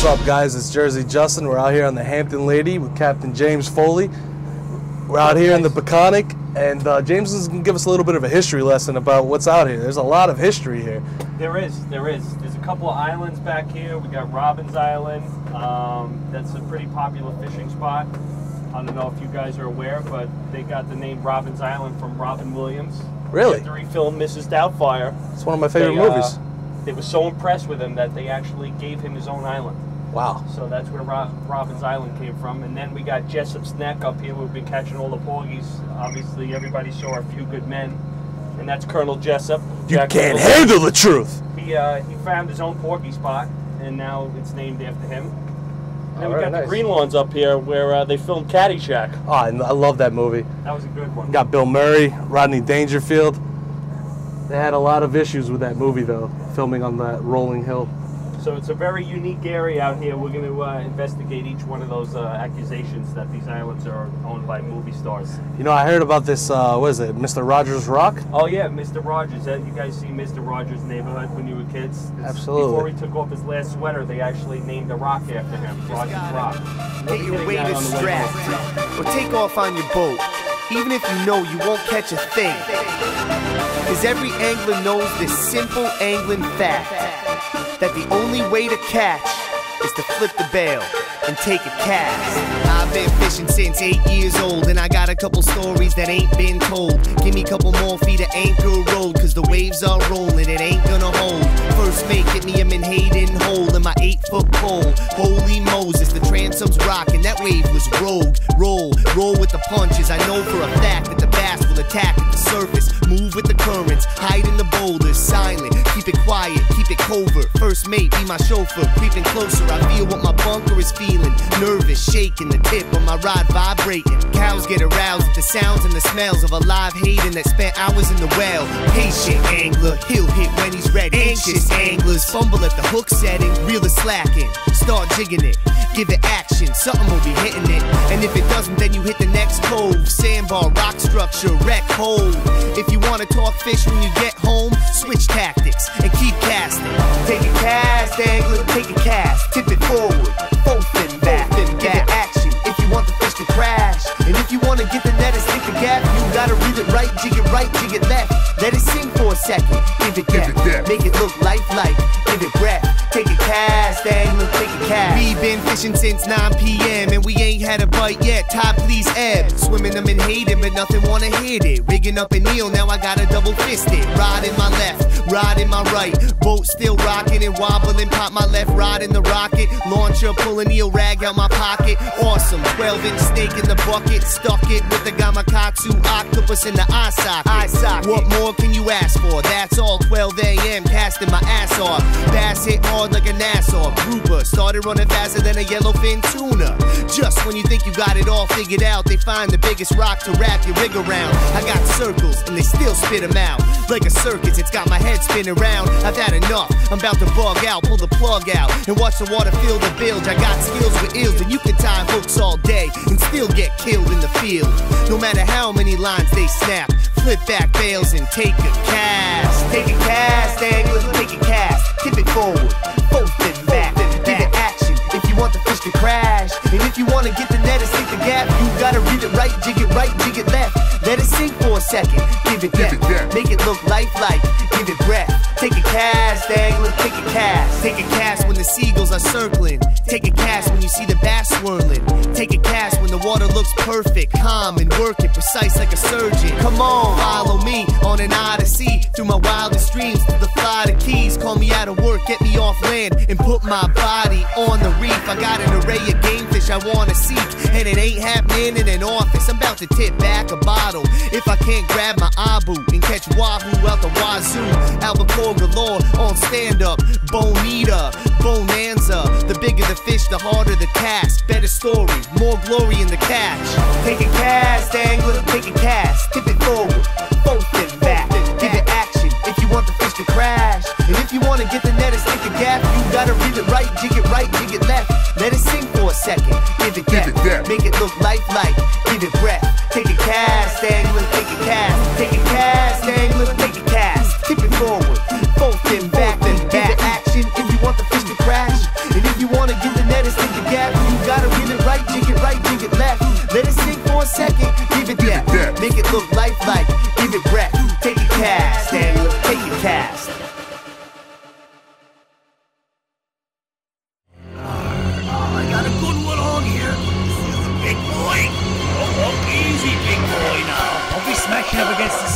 up, guys? It's Jersey Justin. We're out here on the Hampton Lady with Captain James Foley. We're out here in the Peconic, and James is going to give us a little bit of a history lesson about what's out here. There's a lot of history here. There is. There's a couple of islands back here. We got Robbins Island. That's a pretty popular fishing spot. I don't know if you guys are aware, but they got the name Robbins Island from Robin Williams. Really? After he filmed Mrs. Doubtfire. It's one of my favorite movies. They were so impressed with him that they actually gave him his own island. Wow. So that's where Robbins Island came from. And then we got Jessup's Neck up here. We've been catching all the porgies. Obviously, everybody saw A Few Good Men. And that's Colonel Jessup. You can't handle the truth. He found his own porgy spot, and now it's named after him. And then we got the Greenlawns up here where they filmed Caddyshack. Oh, I love that movie. That was a good one. Got Bill Murray, Rodney Dangerfield. They had a lot of issues with that movie, though, filming on that rolling hill. So it's a very unique area out here. We're going to investigate each one of those accusations that these islands are owned by movie stars. You know, I heard about this, what is it, Mr. Rogers' Rock? Oh, yeah, Mr. Rogers. You guys see Mr. Rogers' Neighborhood when you were kids? Absolutely. Before he took off his last sweater, they actually named a rock after him, Rogers Rock. Get your weighted strap or take off on your boat, even if you know you won't catch a thing. Because every angler knows this simple angling fact, that the only way to catch is to flip the bail and take a cast. I've been fishing since 8 years old, and I got a couple stories that ain't been told. Give me a couple more feet of anchor road, cause the waves are rolling, it ain't gonna hold. First mate, get me a Menhaden hole in my 8-foot pole. Holy Moses, the transom's rocking, that wave was rogue. Roll with the punches. I know for a fact that the bass will attack at the surface. Move with the currents, hide in the boulders, silent. Keep it quiet, keep it covert. First mate, be my chauffeur, creeping closer. I feel what my bunker is feeling. Nervous, shaking, the tip of my rod vibrating. Cows get aroused at the sounds and the smells of a live Hayden that spent hours in the well. Patient angler, he'll hit when he's ready. Anxious anglers fumble at the hook setting. Reel is slacking, start jigging it. Give it action, something will be hitting it. And if it doesn't, then you hit the next cove. Sandbar, rock structure, wreck hold. If you want to talk fish when you get home, switch tactics and keep casting. Take a cast, angler, take a cast. Tip it forward, both fin back. Give it action if you want the fish to crash. And if you want to get the net and stick the gap, you gotta read it right, jig it left. Let it sing for a second, give it depth. Make it look lifelike, give it breath. Take a cast, angler, take a cast. We've been fishing since 9 p.m. and we ain't had a bite yet. Tide please ebb. Swimming them in Hayden, but nothing wanna hit it. Rigging up an eel, now I got a double fisted. Rod in my left, rod in my right. Boat still rocking and wobbling. Pop my left rod in the rocket. Launcher, pull an eel rag out my pocket. Awesome, 12-inch snake in the bucket. Stuck it with the Gamakatsu octopus in the eye socket. What more can you ask for? That's all. 12 a.m. casting my ass off. Bass hit hard like a Nassau. Grouper started running faster than a yellowfin tuna. Just when you think you got it all figured out, they find the biggest rock to wrap your rig around. I got circles and they still spit them out. Like a circus, it's got my head spinning around. I've had enough, I'm about to bug out. Pull the plug out and watch the water fill the bilge. I got skills with eels and you can tie hooks all day and still get killed in the field. No matter how many lines they snap, flip back bails and take a cast. Take a cast, angler, take a cast. Tip it forward, both fin back. Give it action if you want the fish to crash. And if you want to get the net and stick the gap, you gotta read it right, jig it left. Let it sink for a second, give it depth. Make it look lifelike, give it breath. Take a cast, angler, take a cast. Take a cast when the seagulls are circling. Take a cast when you see the bass swirling. Take a cast when the water looks perfect, calm and working, precise like a surgeon. Come on, follow me on an odyssey through my wildest dreams to the Florida Keys. Call me out of work, get me off land and put my body on the reef. I got an array of game fish I wanna seek, and it ain't happening in an office. I'm about to tip back a bottle if I can't grab my abu and catch wahoo out the wazoo. Albacore galore on stand-up, bonita, bonanza. The bigger the fish, the harder the task. Better story, more glory in the catch. Take a cast, angler, take a cast. Tip it forward, both fin back. Give it action if you want the fish to crash. And if you want to get the net and stick the gap, you gotta read it right, jig it left. Let it sing for a second, give it depth. Make it look lifelike, give it breath. Take a cast, angler, take a cast. Take a cast, angler, take a cast. Tip it forward, both fin back. Give it action if you want the fish to crash. And if you want to get the up against the